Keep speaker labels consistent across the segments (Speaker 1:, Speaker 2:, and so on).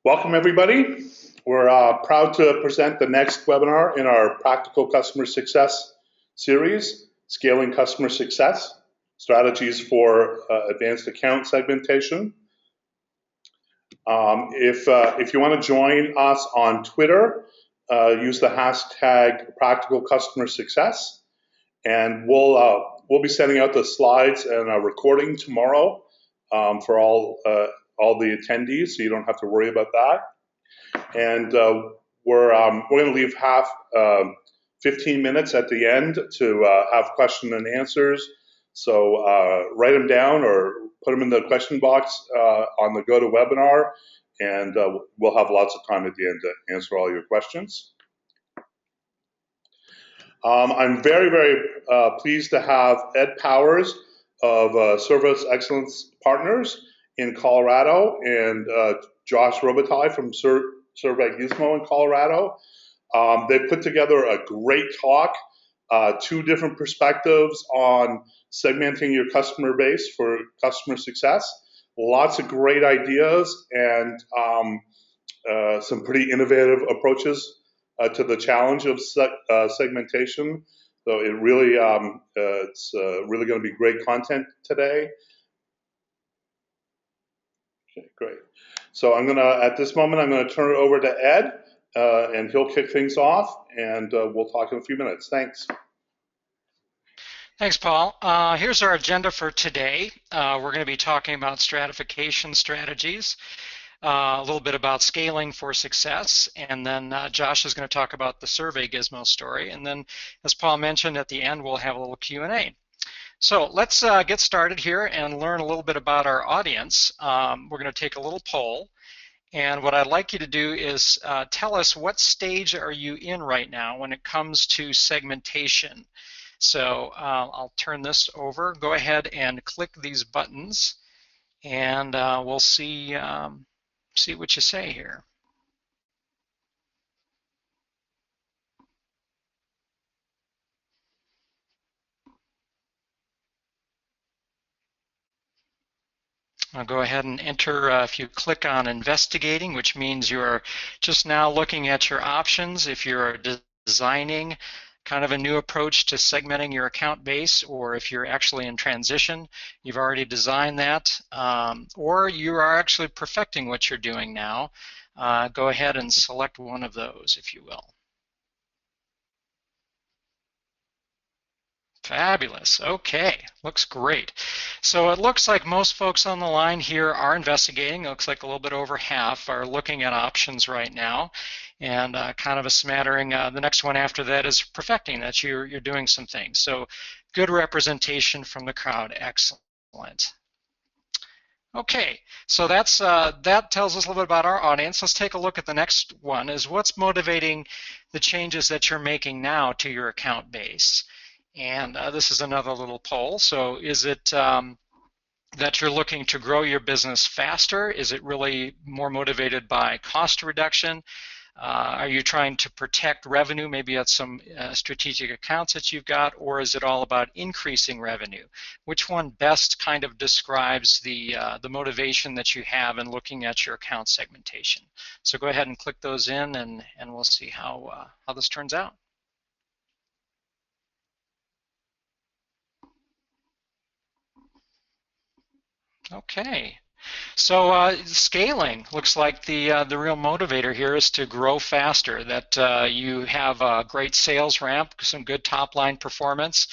Speaker 1: Welcome, everybody. We're proud to present the next webinar in our Practical Customer Success series, Scaling Customer Success, Strategies for Advanced Account Segmentation. If you want to join us on Twitter, use the hashtag Practical Customer Success, and we'll be sending out the slides and a recording tomorrow for all the attendees, so you don't have to worry about that. And we're going to leave 15 minutes at the end to have question and answers. So write them down or put them in the question box on the GoToWebinar, and we'll have lots of time at the end to answer all your questions. I'm very, very pleased to have Ed Powers of Service Excellence Partners in Colorado and Josh Robitaille from SurveyGizmo in Colorado. They put together a great talk, two different perspectives on segmenting your customer base for customer success. Lots of great ideas and some pretty innovative approaches to the challenge of segmentation. So it really, it's really going to be great content today. Okay, great. So at this moment, I'm gonna turn it over to Ed, and he'll kick things off, and we'll talk in a few minutes. Thanks.
Speaker 2: Thanks, Paul. Here's our agenda for today. We're going to be talking about stratification strategies, a little bit about scaling for success, and then Josh is going to talk about the SurveyGizmo story, and then, as Paul mentioned, at the end we'll have a little Q&A. So let's get started here and learn a little bit about our audience. We're going to take a little poll, and what I'd like you to do is tell us what stage are you in right now when it comes to segmentation. So I'll turn this over. Go ahead and click these buttons, and we'll see what you say here. I'll go ahead and enter, if you click on investigating, which means you're just now looking at your options. If you're designing kind of a new approach to segmenting your account base, or if you're actually in transition, you've already designed that, or you are actually perfecting what you're doing now, go ahead and select one of those, if you will. Fabulous. Okay, looks great. So it looks like most folks on the line here are investigating. It looks like a little bit over half are looking at options right now, and kind of a smattering. The next one after that is perfecting, that you're doing some things. So good representation from the crowd. Excellent. Okay, so that tells us a little bit about our audience. Let's take a look at the next one, is what's motivating the changes that you're making now to your account base. And this is another little poll. So is it that you're looking to grow your business faster? Is it really more motivated by cost reduction? Are you trying to protect revenue, maybe at some strategic accounts that you've got, or is it all about increasing revenue? Which one best kind of describes the motivation that you have in looking at your account segmentation? So go ahead and click those in, and we'll see how this turns out. Okay, so scaling looks like the real motivator here is to grow faster, that you have a great sales ramp, some good top line performance.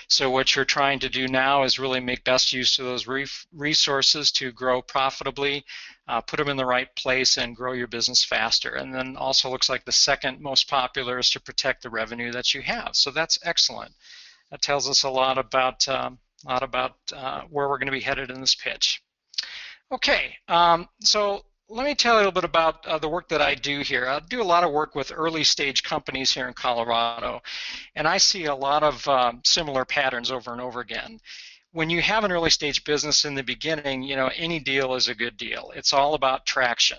Speaker 2: So what you're trying to do now is really make best use of those resources to grow profitably, put them in the right place, and grow your business faster. And then also looks like the second most popular is to protect the revenue that you have. So that's excellent. That tells us a lot about where we're going to be headed in this pitch. Okay, so let me tell you a little bit about the work that I do here. I do a lot of work with early stage companies here in Colorado, and I see a lot of similar patterns over and over again. When you have an early stage business in the beginning, you know, any deal is a good deal. It's all about traction.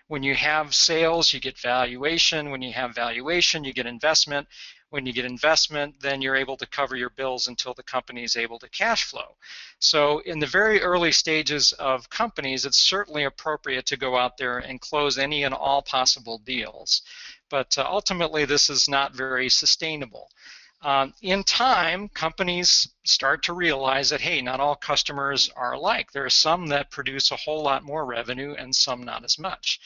Speaker 2: When you have sales, you get valuation. When you have valuation, you get investment. When you get investment, then you're able to cover your bills until the company is able to cash flow. So in the very early stages of companies, it's certainly appropriate to go out there and close any and all possible deals. But ultimately, this is not very sustainable. In time, companies start to realize that, hey, not all customers are alike. There are some that produce a whole lot more revenue and some not as much.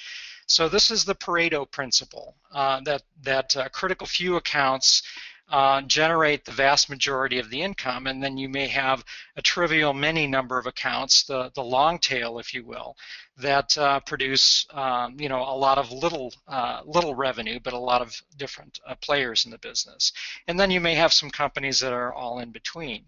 Speaker 2: So this is the Pareto principle, that critical few accounts generate the vast majority of the income, and then you may have a trivial many number of accounts, the long tail, if you will, that produce a lot of little revenue, but a lot of different players in the business. And then you may have some companies that are all in between.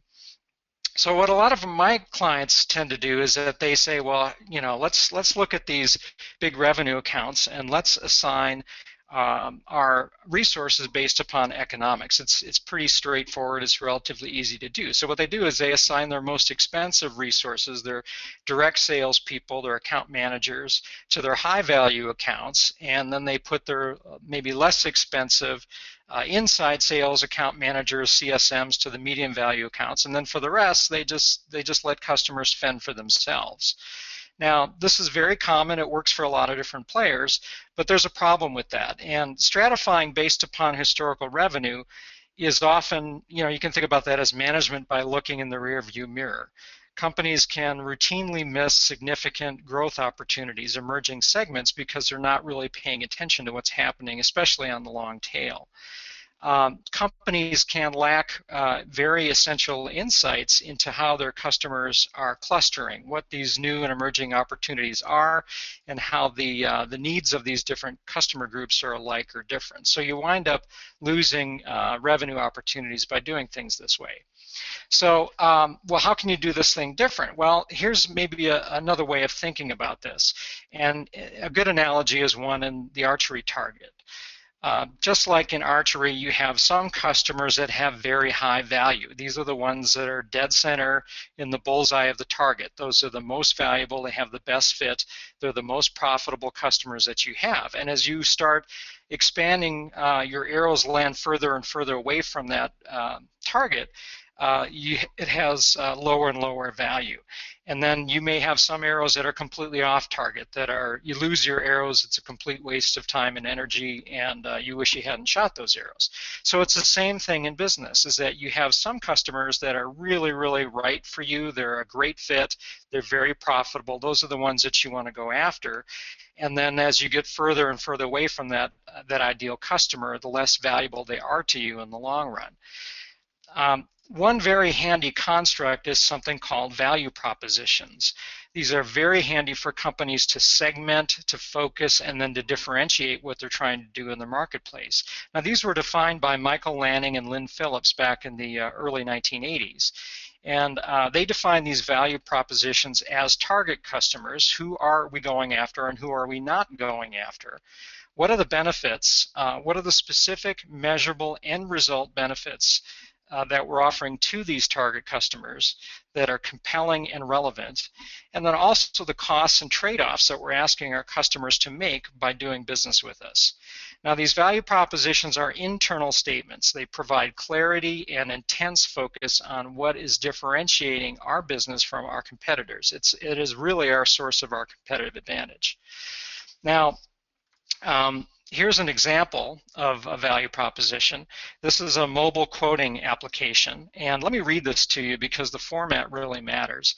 Speaker 2: So what a lot of my clients tend to do is that they say, well, let's look at these big revenue accounts and let's assign our resources based upon economics. It's pretty straightforward. It's relatively easy to do. So what they do is they assign their most expensive resources, their direct sales people, their account managers, to their high value accounts, and then they put their maybe less expensive inside sales account managers, CSMs, to the medium value accounts, and then for the rest, they just let customers fend for themselves. Now, this is very common. It works for a lot of different players, but there's a problem with that. And stratifying based upon historical revenue is often, you can think about that as management by looking in the rearview mirror. Companies can routinely miss significant growth opportunities, emerging segments, because they're not really paying attention to what's happening, especially on the long tail. Companies can lack very essential insights into how their customers are clustering, what these new and emerging opportunities are, and how the needs of these different customer groups are alike or different. So you wind up losing revenue opportunities by doing things this way. So, well, how can you do this thing different? Well, here's maybe another way of thinking about this. And a good analogy is one in the archery target. Just like in archery, you have some customers that have very high value. These are the ones that are dead center in the bullseye of the target. Those are the most valuable. They have the best fit. They're the most profitable customers that you have. And as you start expanding, your arrows land further and further away from that target, it has lower and lower value. And then you may have some arrows that are completely off target, you lose your arrows, it's a complete waste of time and energy, and you wish you hadn't shot those arrows. So it's the same thing in business, is that you have some customers that are really, really right for you. They're a great fit. They're very profitable. Those are the ones that you want to go after. And then as you get further and further away from that ideal customer, the less valuable they are to you in the long run. One very handy construct is something called value propositions. These are very handy for companies to segment, to focus, and then to differentiate what they're trying to do in the marketplace. Now, these were defined by Michael Lanning and Lynn Phillips back in the early 1980s. And they define these value propositions as target customers. Who are we going after and who are we not going after? What are the benefits? What are the specific, measurable, end result benefits that we're offering to these target customers that are compelling and relevant, and then also the costs and trade-offs that we're asking our customers to make by doing business with us. Now, these value propositions are internal statements. They provide clarity and intense focus on what is differentiating our business from our competitors. It is really our source of our competitive advantage. Now, here's an example of a value proposition. This is a mobile quoting application, and let me read this to you because the format really matters.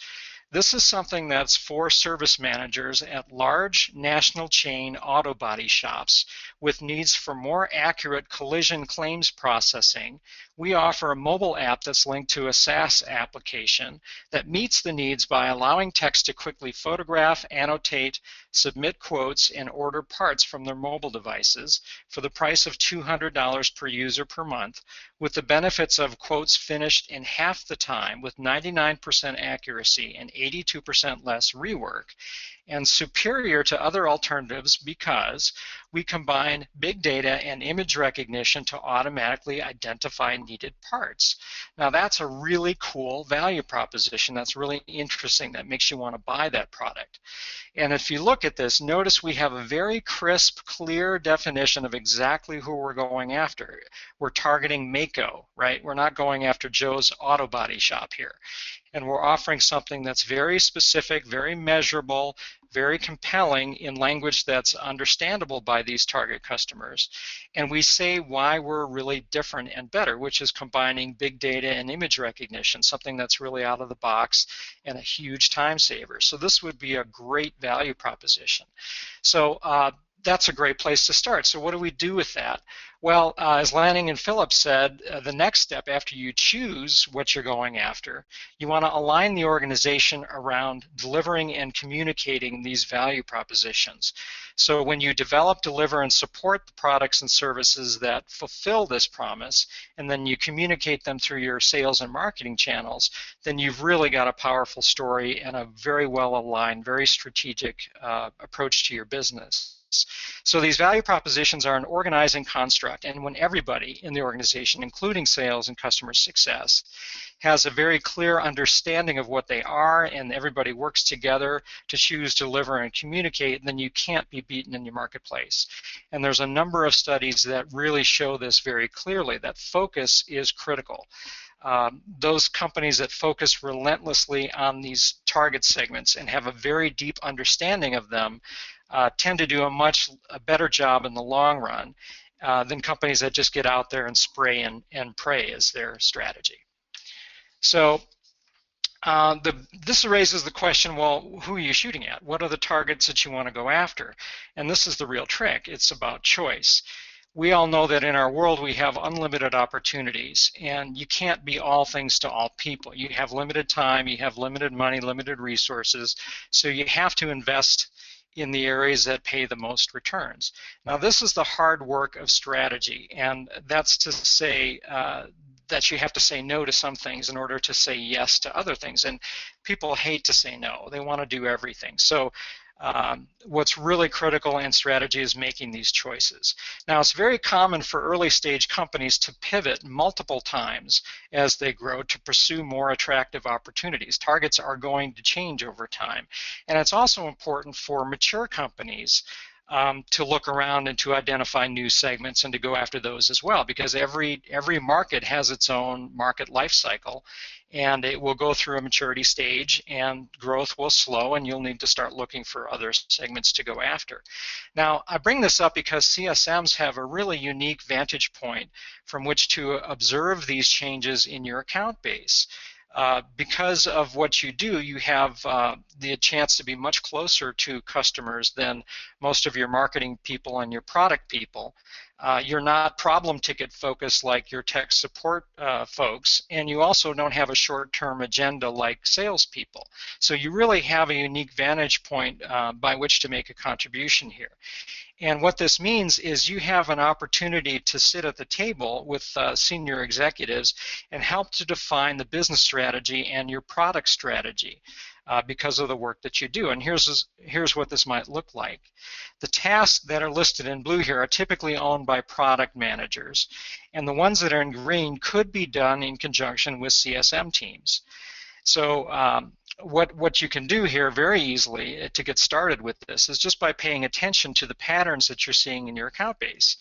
Speaker 2: This is something that's for service managers at large national chain auto body shops with needs for more accurate collision claims processing. We offer a mobile app that's linked to a SaaS application that meets the needs by allowing techs to quickly photograph, annotate, submit quotes, and order parts from their mobile devices for the price of $200 per user per month, with the benefits of quotes finished in half the time with 99% accuracy and 82% less rework. and superior to other alternatives because we combine big data and image recognition to automatically identify needed parts. Now that's a really cool value proposition. That's really interesting. That makes you want to buy that product. And if you look at this, notice we have a very crisp, clear definition of exactly who we're going after. We're targeting Mako, right? We're not going after Joe's auto body shop here. And we're offering something that's very specific, very measurable, very compelling in language that's understandable by these target customers. And we say why we're really different and better, which is combining big data and image recognition, something that's really out of the box and a huge time saver. So this would be a great value proposition. So that's a great place to start. So what do we do with that? Well, as Lanning and Phillips said, the next step after you choose what you're going after, you want to align the organization around delivering and communicating these value propositions. So when you develop, deliver, and support the products and services that fulfill this promise, and then you communicate them through your sales and marketing channels, then you've really got a powerful story and a very well aligned, very strategic approach to your business. So these value propositions are an organizing construct, and when everybody in the organization, including sales and customer success, has a very clear understanding of what they are and everybody works together to choose, deliver, and communicate, then you can't be beaten in your marketplace. And there's a number of studies that really show this very clearly, that focus is critical. Those companies that focus relentlessly on these target segments and have a very deep understanding of them tend to do a much better job in the long run than companies that just get out there and spray and pray as their strategy. So this raises the question, well, who are you shooting at? What are the targets that you want to go after? And this is the real trick. It's about choice. We all know that in our world we have unlimited opportunities, and you can't be all things to all people. You have limited time, you have limited money, limited resources, so you have to invest in the areas that pay the most returns. Now this is the hard work of strategy, and that's to say that you have to say no to some things in order to say yes to other things, and people hate to say no. They want to do everything. So what's really critical in strategy is making these choices. Now it's very common for early stage companies to pivot multiple times as they grow to pursue more attractive opportunities. Targets are going to change over time. And it's also important for mature companies to look around and to identify new segments and to go after those as well, because every market has its own market life cycle, and it will go through a maturity stage and growth will slow, and you'll need to start looking for other segments to go after. Now I bring this up because CSMs have a really unique vantage point from which to observe these changes in your account base. Because of what you do, you have the chance to be much closer to customers than most of your marketing people and your product people. You're not problem ticket focused like your tech support folks, and you also don't have a short-term agenda like salespeople. So you really have a unique vantage point by which to make a contribution here. And what this means is you have an opportunity to sit at the table with senior executives and help to define the business strategy and your product strategy because of the work that you do. And here's what this might look like. The tasks that are listed in blue here are typically owned by product managers, and the ones that are in green could be done in conjunction with CSM teams. So what you can do here very easily to get started with this is just by paying attention to the patterns that you're seeing in your account base,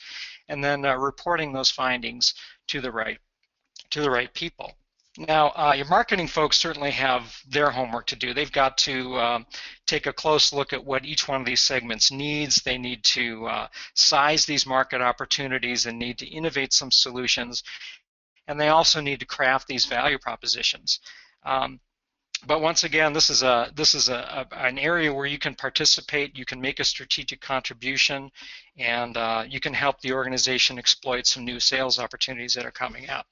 Speaker 2: and then reporting those findings to the right people. Now, your marketing folks certainly have their homework to do. They've got to take a close look at what each one of these segments needs. They need to size these market opportunities and need to innovate some solutions, and they also need to craft these value propositions. But once again, this is an area where you can participate, you can make a strategic contribution, and you can help the organization exploit some new sales opportunities that are coming up.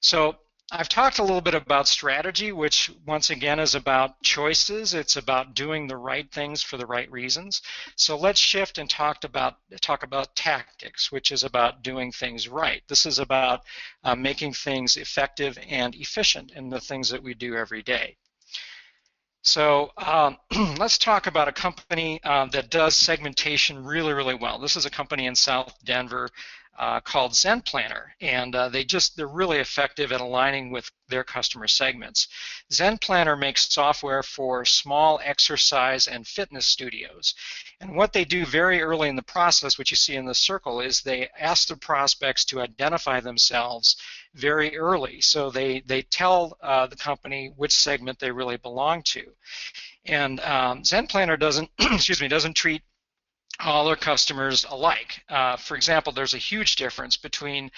Speaker 2: So I've talked a little bit about strategy, which once again is about choices. It's about doing the right things for the right reasons. So let's shift and talk about tactics, which is about doing things right. This is about making things effective and efficient in the things that we do every day. So let's talk about a company that does segmentation really, really well. This is a company in South Denver called ZenPlanner, and they're really effective at aligning with their customer segments. ZenPlanner makes software for small exercise and fitness studios. And what they do very early in the process, which you see in the circle, is they ask the prospects to identify themselves very early. So they tell the company which segment they really belong to. And ZenPlanner doesn't, excuse me, doesn't treat all their customers alike. For example, there's a huge difference between,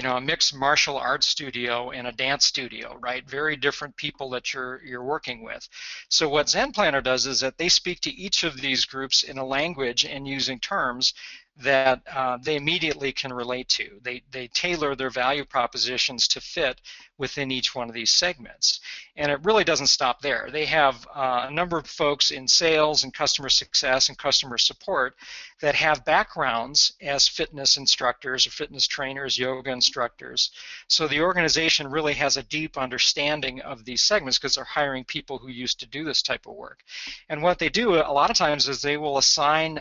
Speaker 2: a mixed martial arts studio and a dance studio, right? Very different people that you're working with. So what ZenPlanner does is that they speak to each of these groups in a language and using terms that they immediately can relate to. They tailor their value propositions to fit within each one of these segments. And it really doesn't stop there. They have a number of folks in sales and customer success and customer support that have backgrounds as fitness instructors or fitness trainers, yoga instructors. So the organization really has a deep understanding of these segments because they're hiring people who used to do this type of work. And what they do a lot of times is they will assign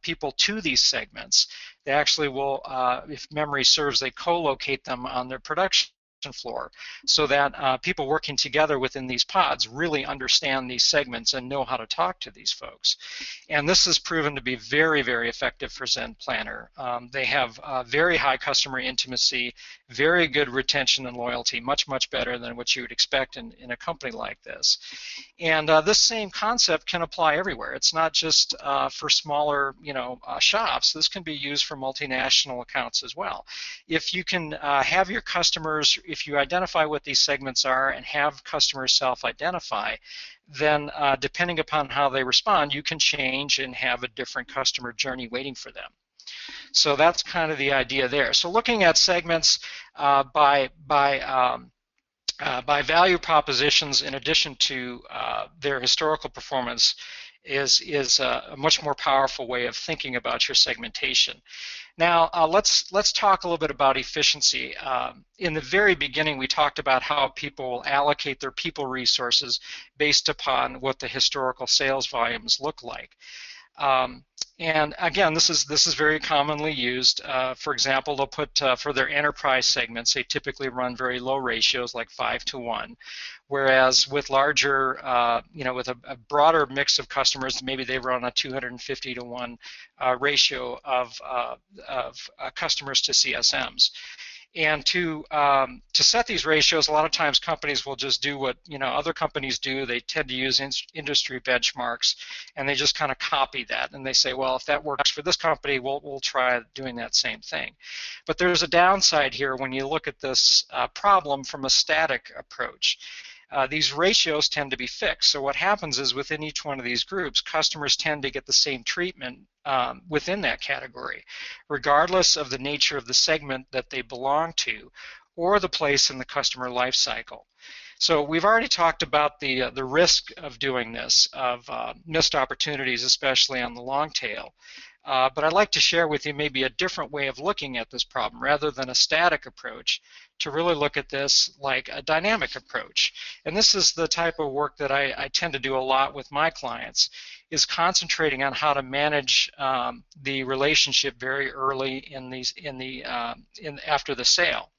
Speaker 2: people to these segments. They actually will, if memory serves, they co-locate them on their production floor so that people working together within these pods really understand these segments and know how to talk to these folks. And this has proven to be very, very effective for ZenPlanner. They have very high customer intimacy, very good retention and loyalty, much, much better than what you would expect in a company like this. And this same concept can apply everywhere. It's not just for smaller, shops. This can be used for multinational accounts as well. If you can have your customers, if you identify what these segments are and have customers self-identify, then depending upon how they respond, you can change and have a different customer journey waiting for them. So that's kind of the idea there. So looking at segments by value propositions in addition to their historical performance is a much more powerful way of thinking about your segmentation. Now let's talk a little bit about efficiency. In the very beginning, we talked about how people will allocate their people resources based upon what the historical sales volumes look like. And again, this is very commonly used. For example, they'll put for their enterprise segments, they typically run very low ratios like 5-to-1, whereas with larger, with a broader mix of customers, maybe they run a 250-to-1 ratio of customers to CSMs. And to set these ratios, a lot of times companies will just do what other companies do. They tend to use industry benchmarks, and they just kind of copy that. And they say, well, if that works for this company, we'll try doing that same thing. But there's a downside here when you look at this problem from a static approach. These ratios tend to be fixed. So what happens is within each one of these groups, customers tend to get the same treatment within that category, regardless of the nature of the segment that they belong to or the place in the customer life cycle. So we've already talked about the risk of doing this, of missed opportunities, especially on the long tail. But I'd like to share with you maybe a different way of looking at this problem rather than a static approach, to really look at this like a dynamic approach. And this is the type of work that I tend to do a lot with my clients, is concentrating on how to manage the relationship very early after the sale.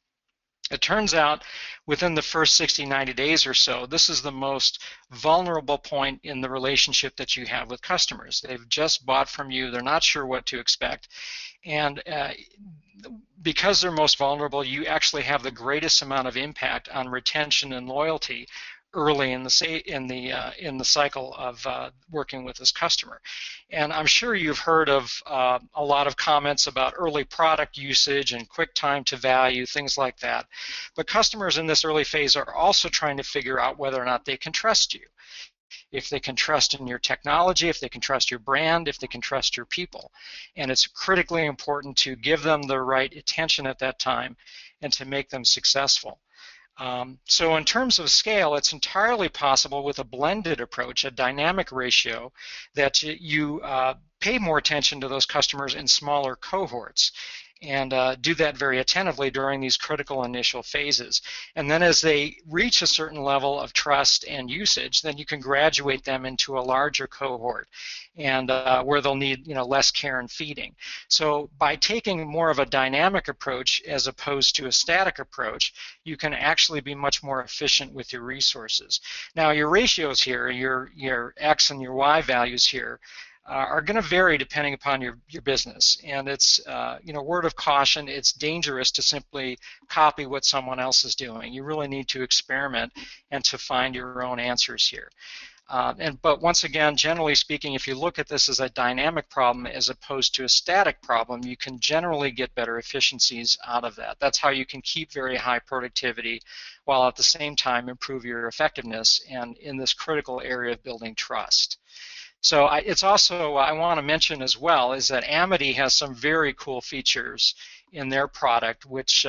Speaker 2: It turns out within the first 60, 90 days or so, this is the most vulnerable point in the relationship that you have with customers. They've just bought from you, they're not sure what to expect, and because they're most vulnerable, you actually have the greatest amount of impact on retention and loyalty early in the cycle of working with this customer. And I'm sure you've heard of a lot of comments about early product usage and quick time to value, things like that. But customers in this early phase are also trying to figure out whether or not they can trust you. If they can trust in your technology, if they can trust your brand, if they can trust your people. And it's critically important to give them the right attention at that time and to make them successful. So in terms of scale, it's entirely possible with a blended approach, a dynamic ratio, that you pay more attention to those customers in smaller cohorts. and do that very attentively during these critical initial phases. And then as they reach a certain level of trust and usage, then you can graduate them into a larger cohort, and where they'll need less care and feeding. So by taking more of a dynamic approach as opposed to a static approach, you can actually be much more efficient with your resources. Now your ratios here, your X and your Y values here, are going to vary depending upon your business. And it's, word of caution, it's dangerous to simply copy what someone else is doing. You really need to experiment and to find your own answers here. But once again, generally speaking, if you look at this as a dynamic problem as opposed to a static problem, you can generally get better efficiencies out of that. That's how you can keep very high productivity while at the same time improve your effectiveness and in this critical area of building trust. So it's also, I want to mention as well, is that Amity has some very cool features in their product which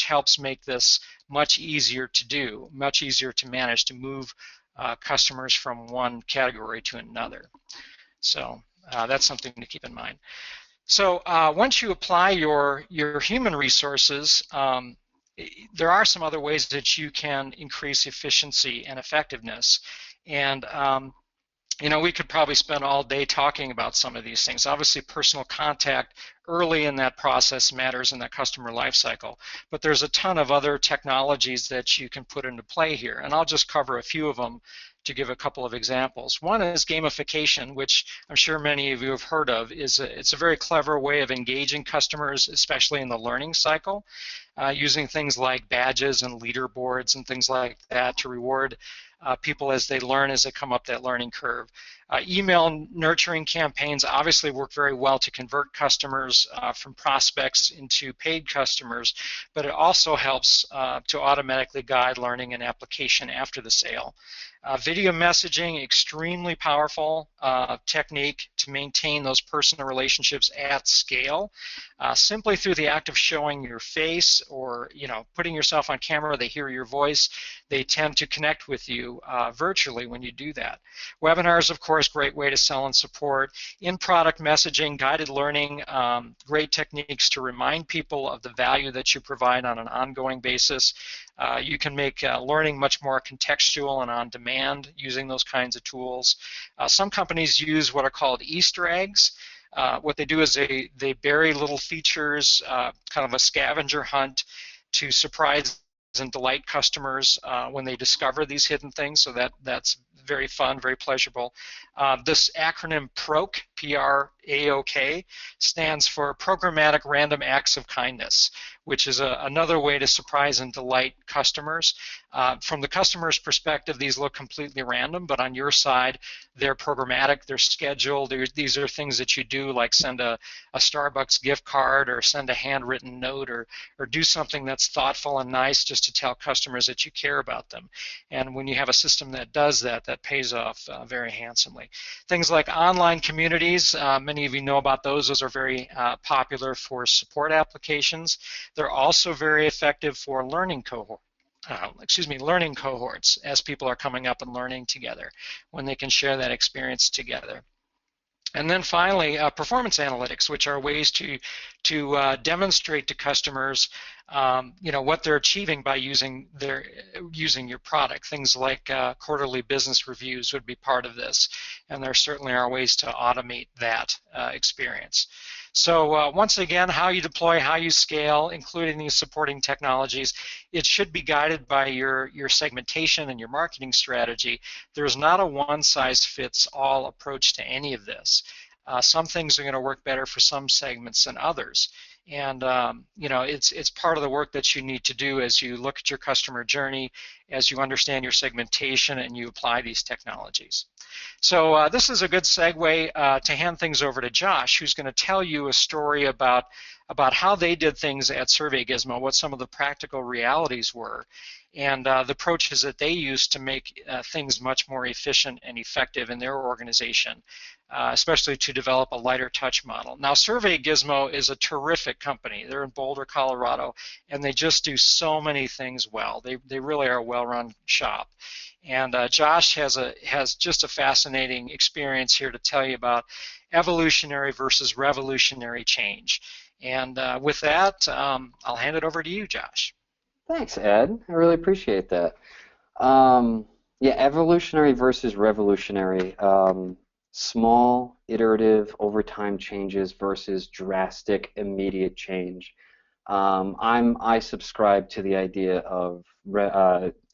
Speaker 2: helps make this much easier to do, much easier to manage, to move customers from one category to another. So that's something to keep in mind. So once you apply your human resources, there are some other ways that you can increase efficiency and effectiveness. And we could probably spend all day talking about some of these things. Obviously, personal contact early in that process matters in that customer life cycle, but there's a ton of other technologies that you can put into play here, and I'll just cover a few of them to give a couple of examples. One is gamification, which I'm sure many of you have heard of. It's a very clever way of engaging customers, especially in the learning cycle, using things like badges and leaderboards and things like that to reward people as they learn, as they come up that learning curve. Email nurturing campaigns obviously work very well to convert customers from prospects into paid customers, but it also helps to automatically guide learning and application after the sale. Video messaging, extremely powerful technique to maintain those personal relationships at scale. Simply through the act of showing your face or putting yourself on camera, they hear your voice, they tend to connect with you virtually when you do that. Webinars, of course, great way to sell and support. In-product messaging, guided learning, great techniques to remind people of the value that you provide on an ongoing basis. You can make learning much more contextual and on demand using those kinds of tools. Some companies use what are called Easter eggs. What they do is they bury little features, kind of a scavenger hunt to surprise and delight customers when they discover these hidden things, so that's very fun, very pleasurable. This acronym PROK, P-R-A-O-K, stands for Programmatic Random Acts of Kindness, which is another way to surprise and delight customers. From the customer's perspective, these look completely random, but on your side, they're programmatic, they're scheduled. These are things that you do, like send a Starbucks gift card or send a handwritten note or do something that's thoughtful and nice just to tell customers that you care about them. And when you have a system that does that, that pays off very handsomely. Things like online communities, many of you know about those. Those are very popular for support applications. They're also very effective for learning learning cohorts as people are coming up and learning together, when they can share that experience together. And then finally, performance analytics, which are ways to demonstrate to customers, what they're achieving by using your product. Things like quarterly business reviews would be part of this, and there certainly are ways to automate that experience. So once again, how you deploy, how you scale, including these supporting technologies, it should be guided by your segmentation and your marketing strategy. There's not a one-size-fits-all approach to any of this. Some things are going to work better for some segments than others. And it's part of the work that you need to do as you look at your customer journey, as you understand your segmentation, and you apply these technologies. So this is a good segue to hand things over to Josh, who's going to tell you a story about how they did things at SurveyGizmo, what some of the practical realities were, and the approaches that they used to make things much more efficient and effective in their organization, especially to develop a lighter touch model. Now, SurveyGizmo is a terrific company. They're in Boulder, Colorado, and they just do so many things well. They really are a well-run shop. And Josh has just a fascinating experience here to tell you about evolutionary versus revolutionary change. And with that, I'll hand it over to you, Josh.
Speaker 3: Thanks, Ed. I really appreciate that. Um, yeah, evolutionary versus revolutionary. Small, iterative, over time changes versus drastic, immediate change. I subscribe to the idea of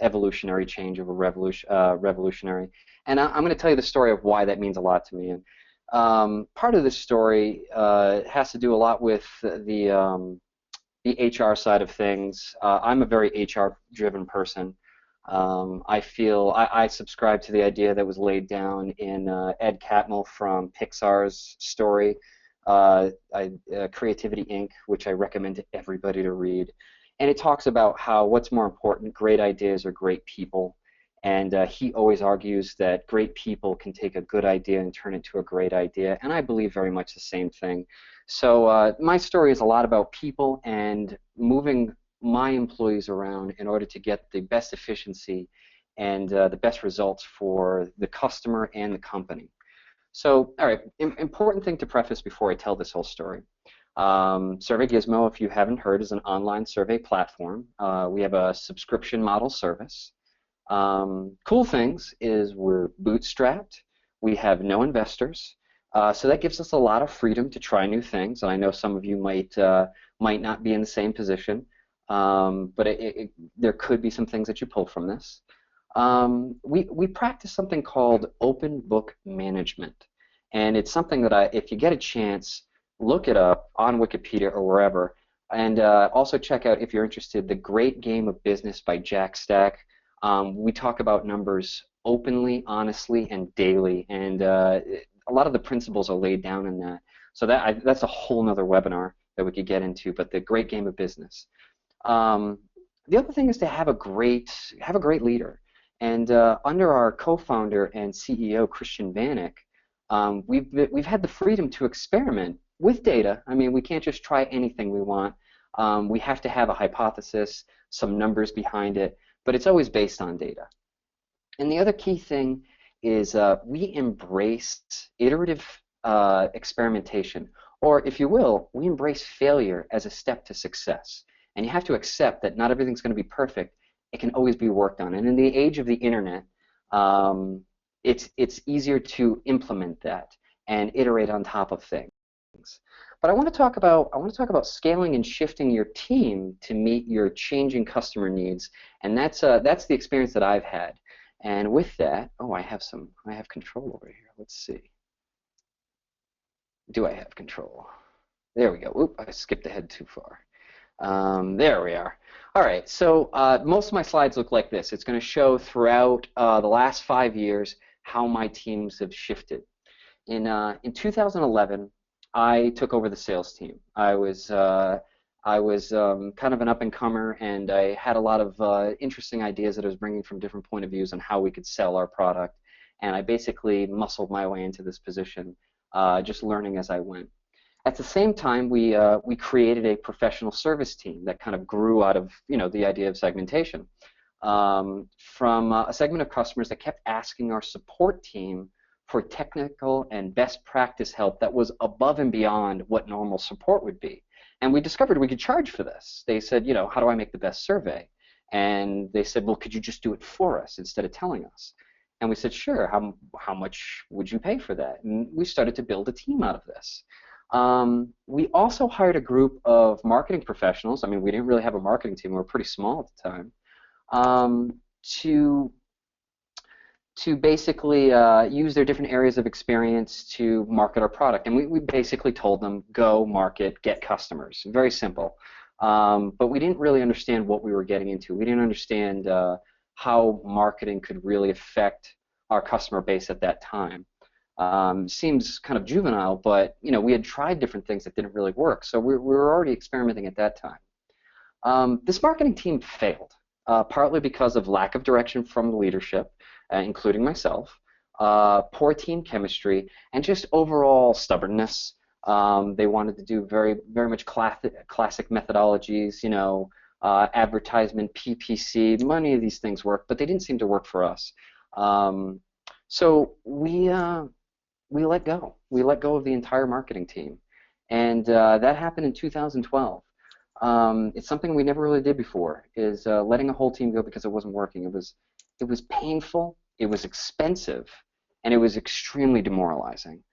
Speaker 3: evolutionary change over revolutionary, and I'm going to tell you the story of why that means a lot to me. And part of this story has to do a lot with the HR side of things. I'm a very HR-driven person. I subscribe to the idea that was laid down in Ed Catmull from Pixar's story, Creativity Inc., which I recommend to everybody to read. And it talks about how what's more important, great ideas or great people. And he always argues that great people can take a good idea and turn it into a great idea. And I believe very much the same thing. So my story is a lot about people and moving my employees around in order to get the best efficiency and the best results for the customer and the company. So, all right, important thing to preface before I tell this whole story. SurveyGizmo, if you haven't heard, is an online survey platform. We have a subscription model service. Cool things is we're bootstrapped. We have no investors. So that gives us a lot of freedom to try new things. And I know some of you might not be in the same position, but there could be some things that you pull from this. We practice something called open book management, and it's something that if you get a chance, look it up on Wikipedia or wherever, and also check out, if you're interested, The Great Game of Business by Jack Stack. We talk about numbers openly, honestly, and daily, and a lot of the principles are laid down in that. So that's a whole nother webinar that we could get into, but The Great Game of Business. The other thing is to have a great leader. And under our co-founder and CEO, Christian Vanek, we've had the freedom to experiment with data. I mean, we can't just try anything we want. We have to have a hypothesis, some numbers behind it, but it's always based on data. And the other key thing is we embrace iterative experimentation, or if you will, we embrace failure as a step to success. And you have to accept that not everything's going to be perfect. It can always be worked on. And in the age of the internet, it's easier to implement that and iterate on top of things. But I want to talk about scaling and shifting your team to meet your changing customer needs, and that's the experience that I've had. And with that, I have control over here. Let's see. Do I have control? There we go. Oop, I skipped ahead too far. There we are. All right, so most of my slides look like this. It's going to show throughout the last 5 years how my teams have shifted. In 2011, I took over the sales team. I was kind of an up-and-comer, and I had a lot of interesting ideas that I was bringing from different point of views on how we could sell our product. And I basically muscled my way into this position, just learning as I went. At the same time, we created a professional service team that kind of grew out of the idea of segmentation, from a segment of customers that kept asking our support team for technical and best practice help that was above and beyond what normal support would be. And we discovered we could charge for this. They said, how do I make the best survey? And they said, well, could you just do it for us instead of telling us? And we said, sure. How much would you pay for that? And we started to build a team out of this. We also hired a group of marketing professionals. I mean, we didn't really have a marketing team. We were pretty small at the time. To basically use their different areas of experience to market our product. And we basically told them, go market, get customers. Very simple. But we didn't really understand what we were getting into. We didn't understand how marketing could really affect our customer base at that time. Seems kind of juvenile, but we had tried different things that didn't really work. So we were already experimenting at that time. This marketing team failed, partly because of lack of direction from the leadership, including myself, poor team chemistry, and just overall stubbornness. They wanted to do very, very much classic methodologies, advertisement, PPC. Many of these things work, but they didn't seem to work for us. So we let go. We let go of the entire marketing team, And that happened in 2012. It's something we never really did before, is letting a whole team go because it wasn't working. It was painful, it was expensive, and it was extremely demoralizing.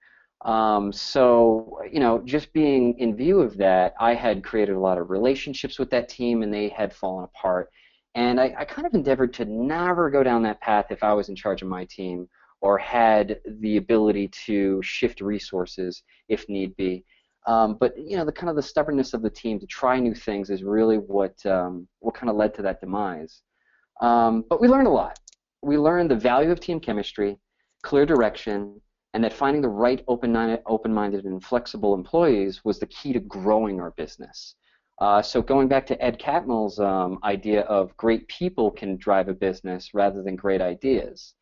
Speaker 3: So, you know, just being in view of that, I had created a lot of relationships with that team, and they had fallen apart. And I kind of endeavored to never go down that path if I was in charge of my team or had the ability to shift resources if need be. But you know, the kind of the stubbornness of the team to try new things is really what kind of led to that demise. But we learned a lot. We learned the value of team chemistry, clear direction, and that finding the right open-minded and flexible employees was the key to growing our business. So going back to Ed Catmull's idea of great people can drive a business rather than great ideas.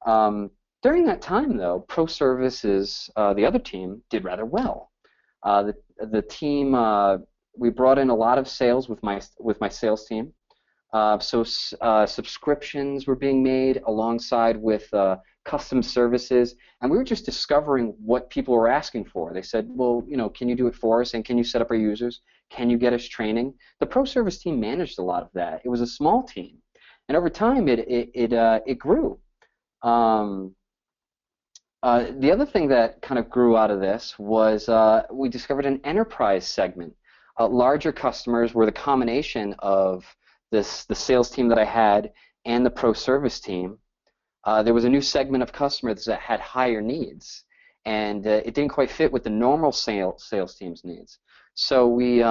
Speaker 3: During that time, though, Pro Services, the other team, did rather well. The team, we brought in a lot of sales with my sales team. Subscriptions were being made alongside with custom services, and we were just discovering what people were asking for. They said, well, you know, can you do it for us, and can you set up our users? Can you get us training? The Pro Service team managed a lot of that. It was a small team, and over time it grew. The other thing that kind of grew out of this was we discovered an enterprise segment. Larger customers were the combination of the sales team that I had and the Pro Service team. There was a new segment of customers that had higher needs, and it didn't quite fit with the normal sales team's needs. So we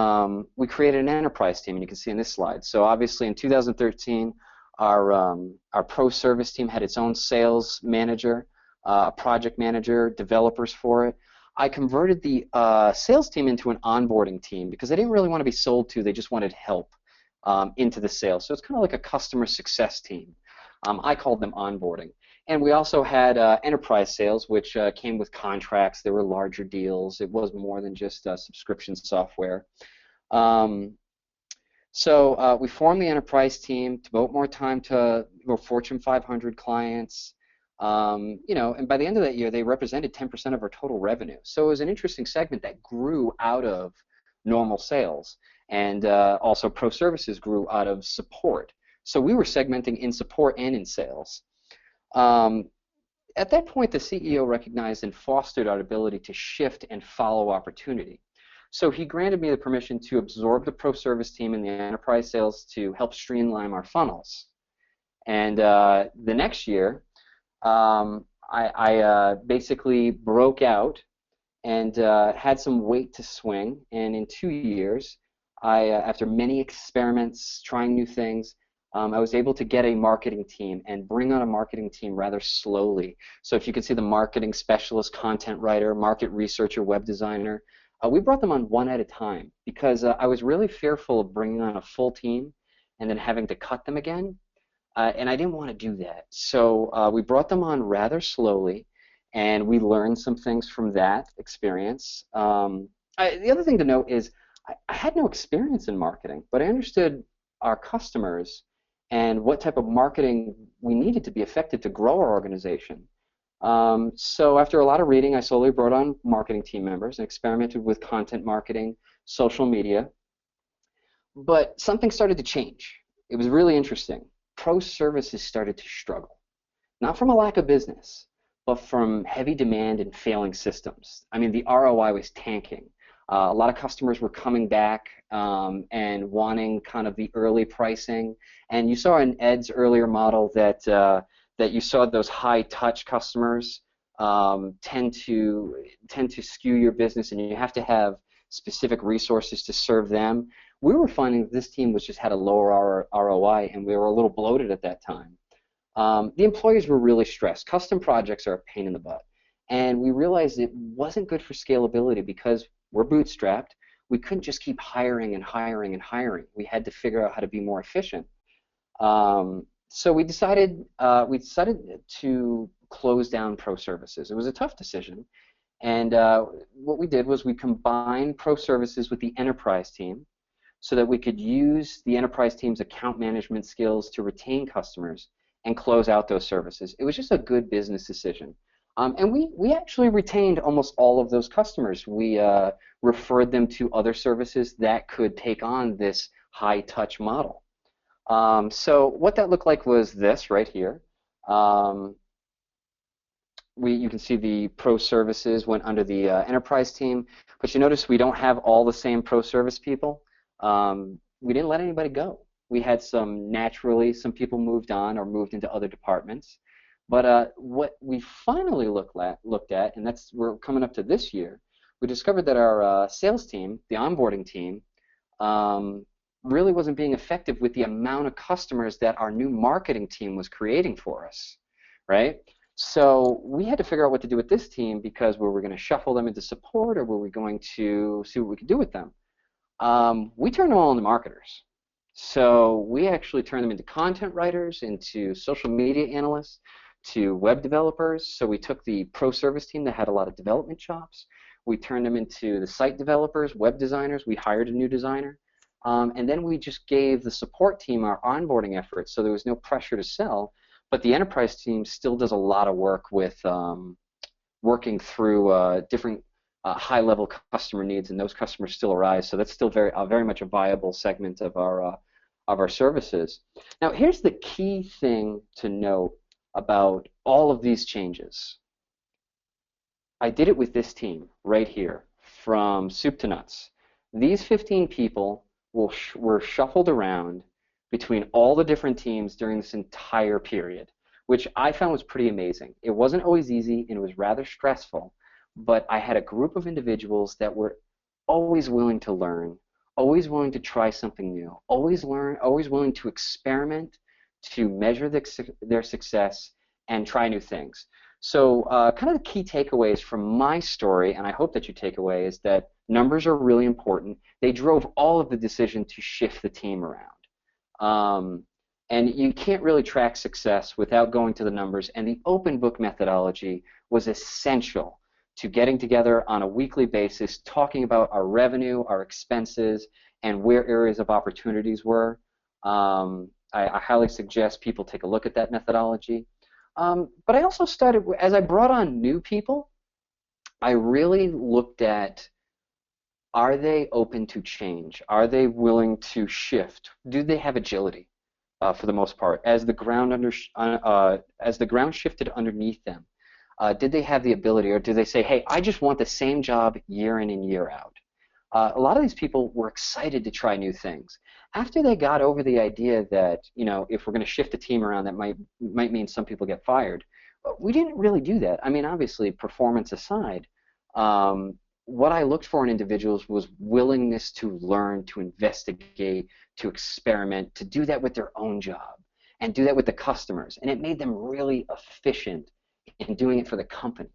Speaker 3: created an enterprise team, and you can see in this slide. So obviously in 2013, our Pro Service team had its own sales manager, a project manager, developers for it. I converted the sales team into an onboarding team because they didn't really want to be sold to, they just wanted help into the sales. So it's kind of like a customer success team. I called them onboarding. And we also had enterprise sales, which came with contracts. There were larger deals. It was more than just subscription software. So we formed the enterprise team, devote more time to Fortune 500 clients. You know, and by the end of that year, they represented 10% of our total revenue. So it was an interesting segment that grew out of normal sales, and also Pro Services grew out of support. So we were segmenting in support and in sales. At that point, the CEO recognized and fostered our ability to shift and follow opportunity. So he granted me the permission to absorb the Pro Service team and the enterprise sales to help streamline our funnels. And the next year, I basically broke out and had some weight to swing, and in 2 years, after many experiments, trying new things, I was able to get a marketing team and bring on a marketing team rather slowly. So if you can see the marketing specialist, content writer, market researcher, web designer, we brought them on one at a time because I was really fearful of bringing on a full team and then having to cut them again. And I didn't want to do that. So we brought them on rather slowly, and we learned some things from that experience. The other thing to note is I had no experience in marketing, but I understood our customers and what type of marketing we needed to be effective to grow our organization. So after a lot of reading, I slowly brought on marketing team members and experimented with content marketing, social media. But something started to change. It was really interesting. Pro Services started to struggle, not from a lack of business, but from heavy demand and failing systems. I mean, the ROI was tanking. A lot of customers were coming back and wanting kind of the early pricing. And you saw in Ed's earlier model that that you saw those high-touch customers tend to skew your business, and you have to have specific resources to serve them. We were finding that this team just had a lower ROI, and we were a little bloated at that time. The employees were really stressed. Custom projects are a pain in the butt. And we realized it wasn't good for scalability because we're bootstrapped. We couldn't just keep hiring and hiring and hiring. We had to figure out how to be more efficient. So we decided to close down Pro Services. It was a tough decision. And what we did was we combined Pro Services with the enterprise team so that we could use the enterprise team's account management skills to retain customers and close out those services. It was just a good business decision. And we actually retained almost all of those customers. We referred them to other services that could take on this high-touch model. So what that looked like was this right here. You can see the pro services went under the enterprise team, but you notice we don't have all the same pro service people. We didn't let anybody go. We had naturally, some people moved on or moved into other departments. But what we finally looked at, and we're coming up to this year, we discovered that our sales team, the onboarding team, really wasn't being effective with the amount of customers that our new marketing team was creating for us, right? So we had to figure out what to do with this team, because were we going to shuffle them into support, or were we going to see what we could do with them? We turned them all into marketers. So we actually turned them into content writers, into social media analysts, to web developers. So we took the pro service team that had a lot of development chops. We turned them into the site developers, web designers. We hired a new designer. And then we just gave the support team our onboarding efforts, so there was no pressure to sell. But the enterprise team still does a lot of work with working through different high-level customer needs, and those customers still arise. So that's still very much a viable segment of our services. Now, here's the key thing to note about all of these changes. I did it with this team right here, from soup to nuts. These 15 people were shuffled around between all the different teams during this entire period, which I found was pretty amazing. It wasn't always easy, and it was rather stressful, but I had a group of individuals that were always willing to learn, always willing to try something new, always willing to experiment, to measure their success, and try new things. So kind of the key takeaways from my story, and I hope that you take away, is that numbers are really important. They drove all of the decision to shift the team around. And you can't really track success without going to the numbers, and the open book methodology was essential to getting together on a weekly basis, talking about our revenue, our expenses, and where areas of opportunities were. I highly suggest people take a look at that methodology. But I also started, as I brought on new people, I really looked at, are they open to change? Are they willing to shift? Do they have agility, for the most part? As the ground shifted underneath them, did they have the ability, or did they say, hey, I just want the same job year in and year out? A lot of these people were excited to try new things. After they got over the idea that, if we're going to shift the team around, that might mean some people get fired. But we didn't really do that. I mean, obviously, performance aside, what I looked for in individuals was willingness to learn, to investigate, to experiment, to do that with their own job, and do that with the customers. And it made them really efficient in doing it for the company.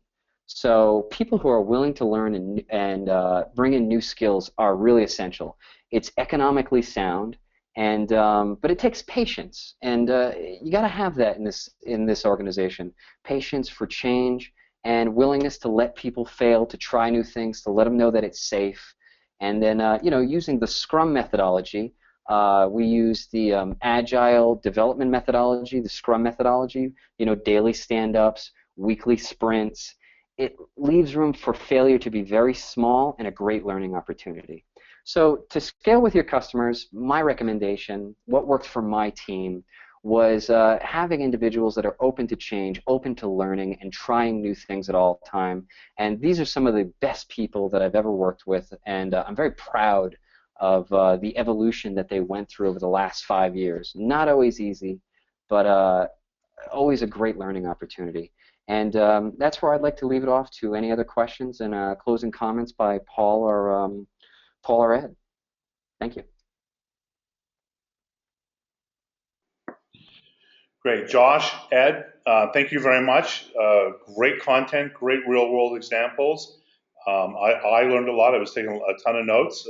Speaker 3: So people who are willing to learn and bring in new skills are really essential. It's economically sound, and but it takes patience, and you got to have that in this organization. Patience for change, and willingness to let people fail, to try new things, to let them know that it's safe, and then using the Scrum methodology. We use the Agile development methodology, the Scrum methodology. Daily stand-ups, weekly sprints. It leaves room for failure to be very small and a great learning opportunity. So to scale with your customers, my recommendation, what worked for my team, was having individuals that are open to change, open to learning, and trying new things at all time. And these are some of the best people that I've ever worked with, and I'm very proud of the evolution that they went through over the last 5 years. Not always easy, but always a great learning opportunity. And that's where I'd like to leave it off to any other questions and closing comments by Paul or Ed. Thank you.
Speaker 1: Great. Josh, Ed, thank you very much. Great content, great real-world examples. I learned a lot. I was taking a ton of notes,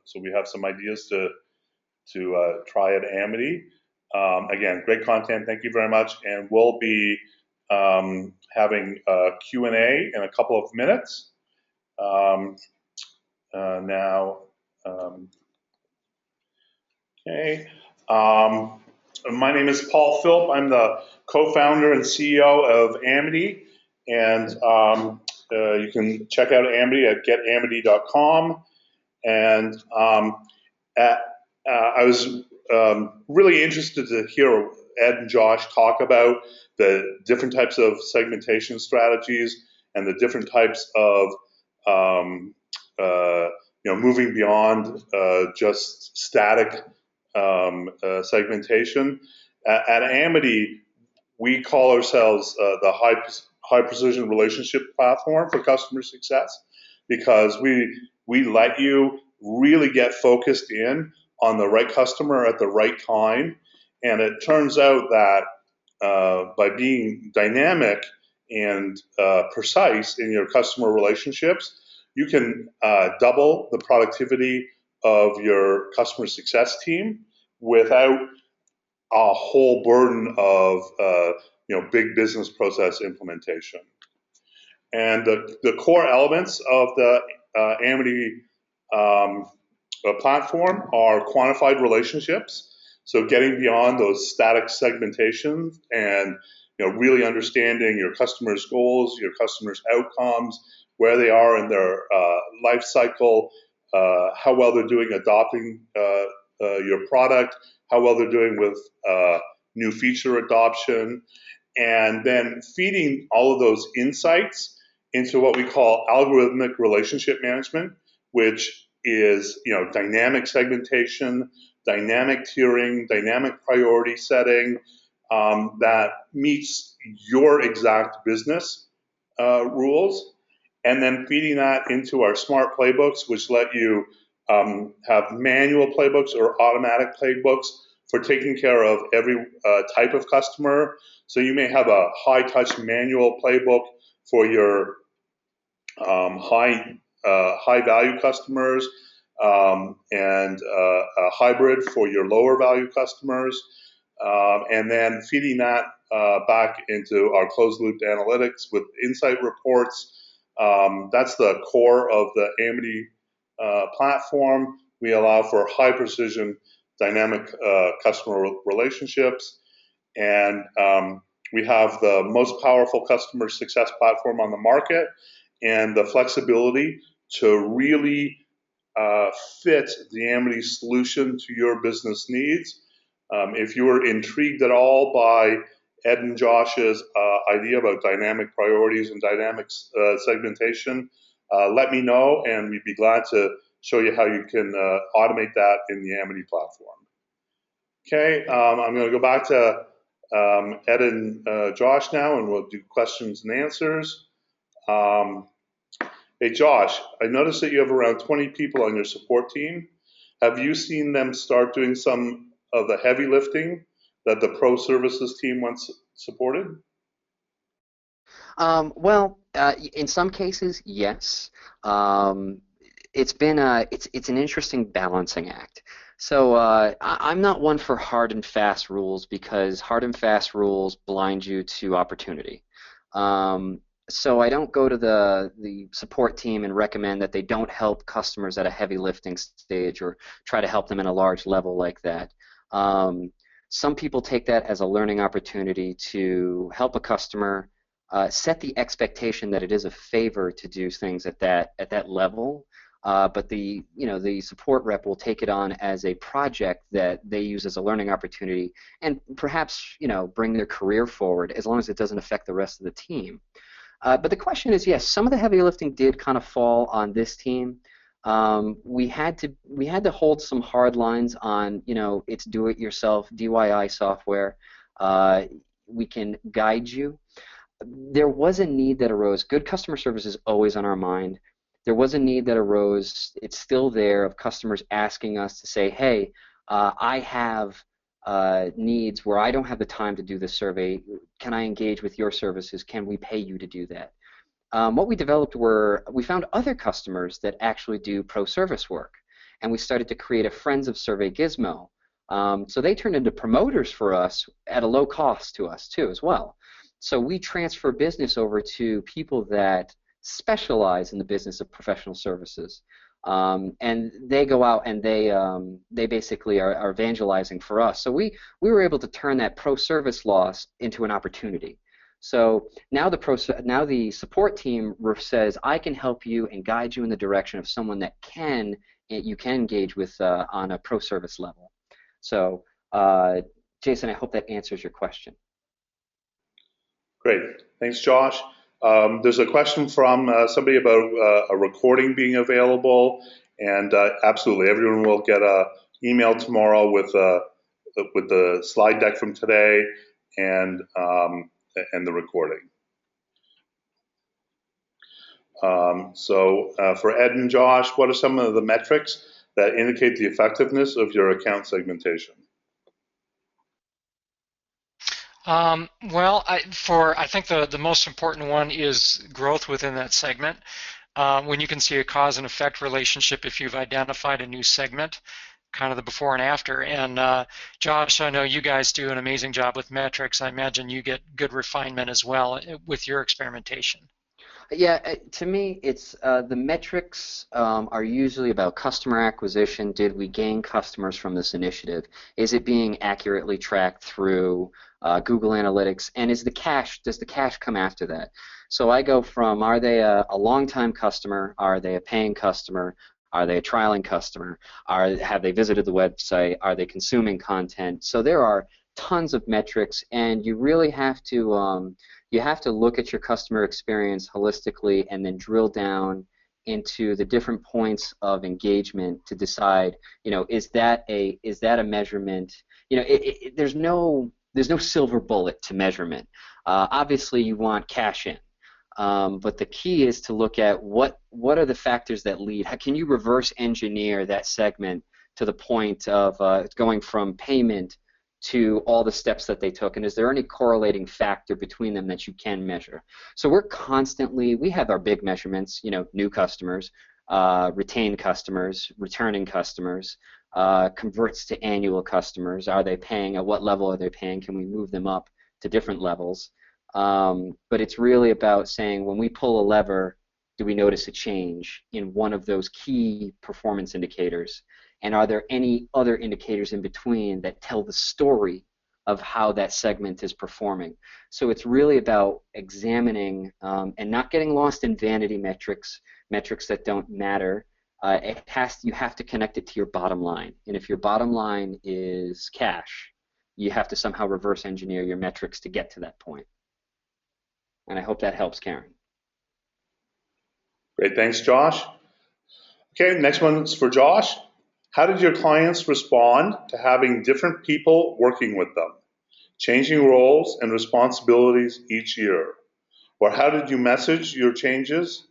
Speaker 1: so we have some ideas to try at Amity. Again, great content. Thank you very much. And we'll be having a Q&A in a couple of minutes. Okay. My name is Paul Philp. I'm the co-founder and CEO of Amity, And you can check out Amity at getamity.com. And I was really interested to hear Ed and Josh talk about the different types of segmentation strategies and the different types of moving beyond just static segmentation. At Amity, we call ourselves the high precision relationship platform for customer success, because we let you really get focused in on the right customer at the right time. And it turns out that by being dynamic and precise in your customer relationships, you can double the productivity of your customer success team without a whole burden of big business process implementation. And the core elements of the Amity platform are quantified relationships. So getting beyond those static segmentations and really understanding your customers' goals, your customers' outcomes, where they are in their life cycle, how well they're doing adopting your product, how well they're doing with new feature adoption, and then feeding all of those insights into what we call algorithmic relationship management, which is dynamic segmentation, dynamic tiering, dynamic priority setting that meets your exact business rules, and then feeding that into our smart playbooks, which let you have manual playbooks or automatic playbooks for taking care of every type of customer. So you may have a high-touch manual playbook for your high-value customers, and a hybrid for your lower-value customers, and then feeding that back into our closed-loop analytics with insight reports. That's the core of the Amity platform. We allow for high-precision dynamic customer relationships, and we have the most powerful customer success platform on the market, and the flexibility to really fit the Amity solution to your business needs. If you are intrigued at all by Ed and Josh's idea about dynamic priorities and dynamic segmentation, let me know, and we'd be glad to show you how you can automate that in the Amity platform. Okay, I'm going to go back to Ed and Josh now, and we'll do questions and answers. Hey Josh, I noticed that you have around 20 people on your support team. Have you seen them start doing some of the heavy lifting that the pro services team once supported?
Speaker 3: Well, in some cases, yes. It's been it's an interesting balancing act. So I'm not one for hard and fast rules, because hard and fast rules blind you to opportunity. So I don't go to the support team and recommend that they don't help customers at a heavy lifting stage or try to help them in a large level like that. Some people take that as a learning opportunity to help a customer set the expectation that it is a favor to do things at that level. But the support rep will take it on as a project that they use as a learning opportunity, and perhaps bring their career forward, as long as it doesn't affect the rest of the team. But the question is, yes, some of the heavy lifting did kind of fall on this team. We had to hold some hard lines on, it's do-it-yourself DIY software. We can guide you. There was a need that arose. Good customer service is always on our mind. There was a need that arose. It's still there, of customers asking us to say, hey, I have needs where I don't have the time to do the survey. Can I engage with your services? Can we pay you to do that? What we developed we found other customers that actually do pro service work, and we started to create a Friends of SurveyGizmo. So they turned into promoters for us at a low cost to us too as well. So we transfer business over to people that specialize in the business of professional services. And they go out and they basically are evangelizing for us. So we were able to turn that pro service loss into an opportunity. So now the support team says, I can help you and guide you in the direction of someone that you can engage with on a pro service level. So Jason, I hope that answers your question.
Speaker 1: Great. Thanks, Josh. There's a question from somebody about a recording being available, and absolutely, everyone will get an email tomorrow with the slide deck from today and the recording. So for Ed and Josh, what are some of the metrics that indicate the effectiveness of your account segmentation?
Speaker 2: Well, I think the most important one is growth within that segment. When you can see a cause and effect relationship if you've identified a new segment, kind of the before and after. And Josh, I know you guys do an amazing job with metrics. I imagine you get good refinement as well with your experimentation.
Speaker 3: Yeah, to me, it's the metrics are usually about customer acquisition. Did we gain customers from this initiative? Is it being accurately tracked through Google Analytics? And does the cash come after that? So I go from, are they a long-time customer? Are they a paying customer? Are they a trialing customer? Have they visited the website? Are they consuming content? So there are tons of metrics, and you really have to look at your customer experience holistically and then drill down into the different points of engagement to decide, is that a measurement? There's no silver bullet to measurement. Obviously, you want cash in. But the key is to look at what are the factors that lead. How can you reverse engineer that segment to the point of going from payment to all the steps that they took, and is there any correlating factor between them that you can measure? So we have our big measurements, new customers, retained customers, returning customers, converts to annual customers. Are they paying? At what level are they paying? Can we move them up to different levels? But it's really about saying, when we pull a lever, do we notice a change in one of those key performance indicators? And are there any other indicators in between that tell the story of how that segment is performing? So it's really about examining and not getting lost in vanity metrics that don't matter. You have to connect it to your bottom line. And if your bottom line is cash, you have to somehow reverse engineer your metrics to get to that point. And I hope that helps, Karen.
Speaker 1: Great, thanks, Josh. Okay, next one's for Josh. How did your clients respond to having different people working with them, changing roles and responsibilities each year? Or how did you message your changes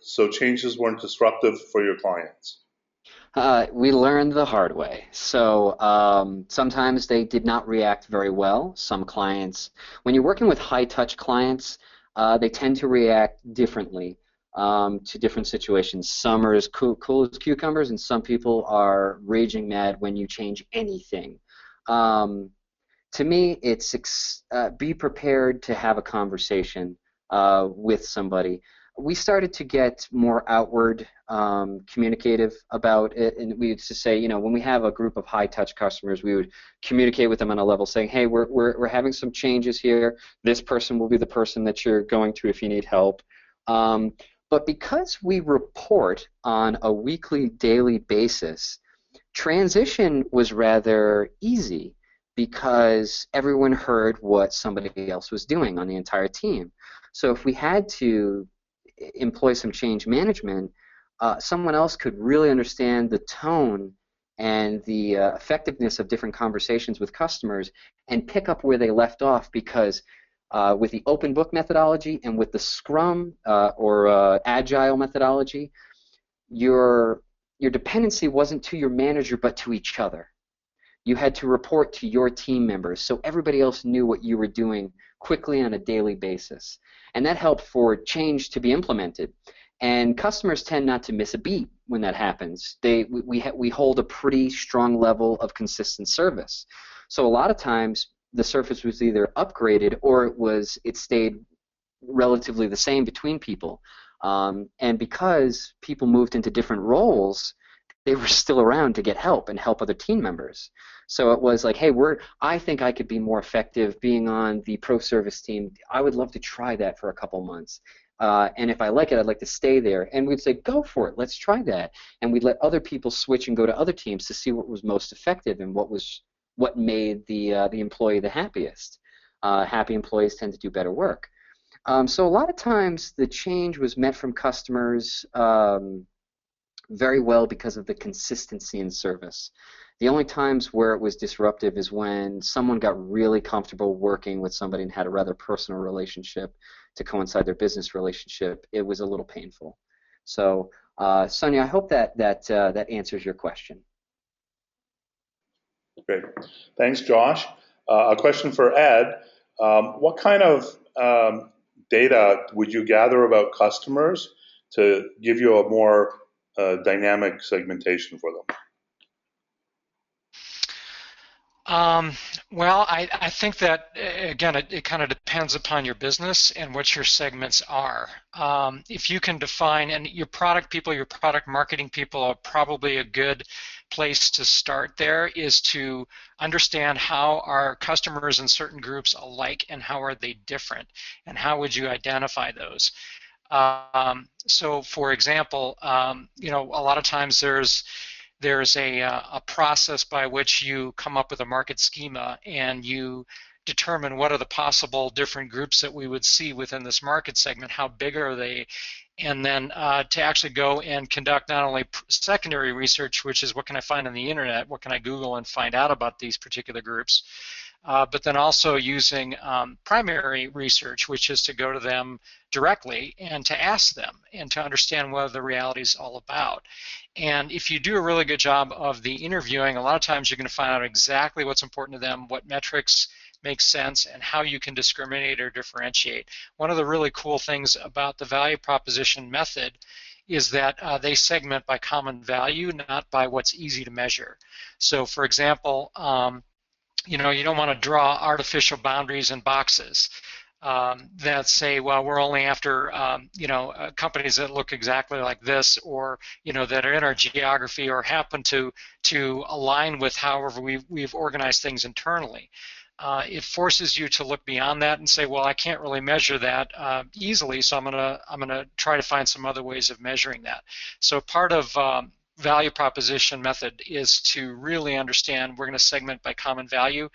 Speaker 1: so changes weren't disruptive for your clients?
Speaker 3: We learned the hard way. So sometimes they did not react very well. Some clients, when you're working with high-touch clients, they tend to react differently to different situations. Some are as cool as cucumbers, and some people are raging mad when you change anything. To me, it's be prepared to have a conversation with somebody. We started to get more outward communicative about it, and we used to say, when we have a group of high-touch customers, we would communicate with them on a level saying, hey, we're having some changes here. This person will be the person that you're going to if you need help. But because we report on a weekly, daily basis, transition was rather easy because everyone heard what somebody else was doing on the entire team. So if we had to employ some change management, someone else could really understand the tone and the effectiveness of different conversations with customers and pick up where they left off, because with the open book methodology and with the Scrum or Agile methodology, your dependency wasn't to your manager but to each other. You had to report to your team members so everybody else knew what you were doing quickly on a daily basis. And that helped for change to be implemented. And customers tend not to miss a beat when that happens. We hold a pretty strong level of consistent service. So a lot of times the service was either upgraded or it stayed relatively the same between people. And because people moved into different roles, they were still around to get help and help other team members. So it was like, hey, I think I could be more effective being on the pro service team. I would love to try that for a couple months. And if I like it, I'd like to stay there. And we'd say, go for it. Let's try that. And we'd let other people switch and go to other teams to see what was most effective and what made the employee the happiest. Happy employees tend to do better work. So a lot of times the change was met from customers very well because of the consistency in service. The only times where it was disruptive is when someone got really comfortable working with somebody and had a rather personal relationship to coincide their business relationship. It was a little painful. So, Sonia, I hope that answers your question.
Speaker 1: Great. Thanks, Josh. A question for Ed. What kind of data would you gather about customers to give you a more dynamic segmentation for them?
Speaker 2: Well, I think that, again, it kind of depends upon your business and what your segments are. If you can define, and your product people, your product marketing people are probably a good place to start there, is to understand how are customers in certain groups alike and how are they different, and how would you identify those. So, for example, you know, a lot of times there's a process by which you come up with a market schema and you determine what are the possible different groups that we would see within this market segment, how big are they, and then to actually go and conduct not only secondary research, which is what can I find on the internet, what can I Google and find out about these particular groups, but then also using primary research, which is to go to them directly and to ask them and to understand what the reality is all about. And if you do a really good job of the interviewing, a lot of times you're going to find out exactly what's important to them, what metrics make sense, and how you can discriminate or differentiate. One of the really cool things about the value proposition method is that they segment by common value, not by what's easy to measure. So, for example, you know, you don't want to draw artificial boundaries and boxes that say, well, we're only after, you know, companies that look exactly like this, or, you know, that are in our geography or happen to align with however we've organized things internally. It forces you to look beyond that and say, well, I can't really measure that easily, so I'm gonna try to find some other ways of measuring that. So part of value proposition method is to really understand we're going to segment by common value,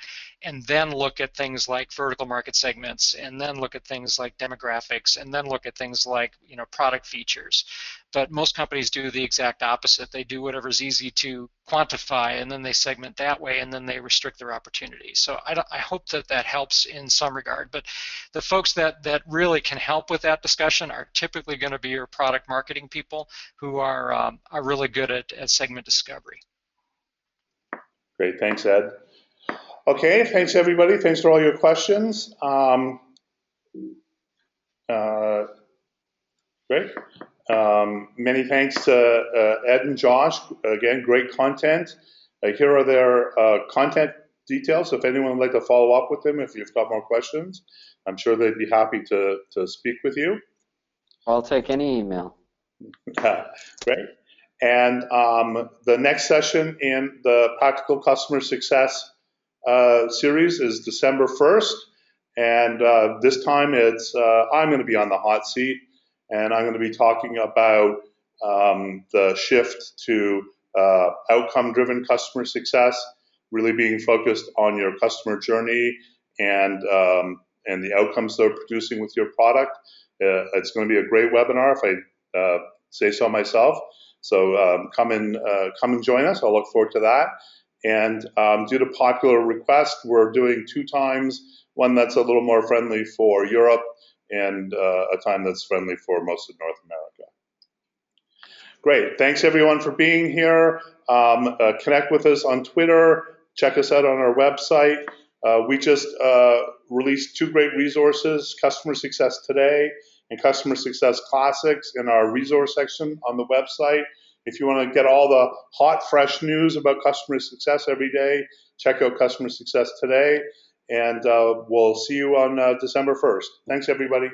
Speaker 2: and then look at things like vertical market segments, and then look at things like demographics, and then look at things like, you know, product features. But most companies do the exact opposite. They do whatever's easy to quantify, and then they segment that way, and then they restrict their opportunities. So I hope that that helps in some regard. But the folks that really can help with that discussion are typically going to be your product marketing people, who are really good at segment discovery.
Speaker 1: Great, thanks, Ed. Okay, thanks everybody. Thanks for all your questions. Great. Many thanks to Ed and Josh. Again, great content. Here are their contact details. If anyone would like to follow up with them, if you've got more questions, I'm sure they'd be happy to speak with you.
Speaker 3: I'll take any email.
Speaker 1: Great. And the next session in the Practical Customer Success series is December 1st. And this time it's I'm going to be on the hot seat, and I'm going to be talking about the shift to outcome-driven customer success, really being focused on your customer journey and the outcomes they're producing with your product. It's going to be a great webinar, if I say so myself. So come and join us. I'll look forward to that. And due to popular request, we're doing 2 times, one that's a little more friendly for Europe and a time that's friendly for most of North America. Great. Thanks, everyone, for being here. Connect with us on Twitter. Check us out on our website. We just released 2 great resources, Customer Success Today and Customer Success Classics, in our resource section on the website. If you want to get all the hot, fresh news about customer success every day, check out Customer Success Today. And we'll see you on December 1st. Thanks, everybody.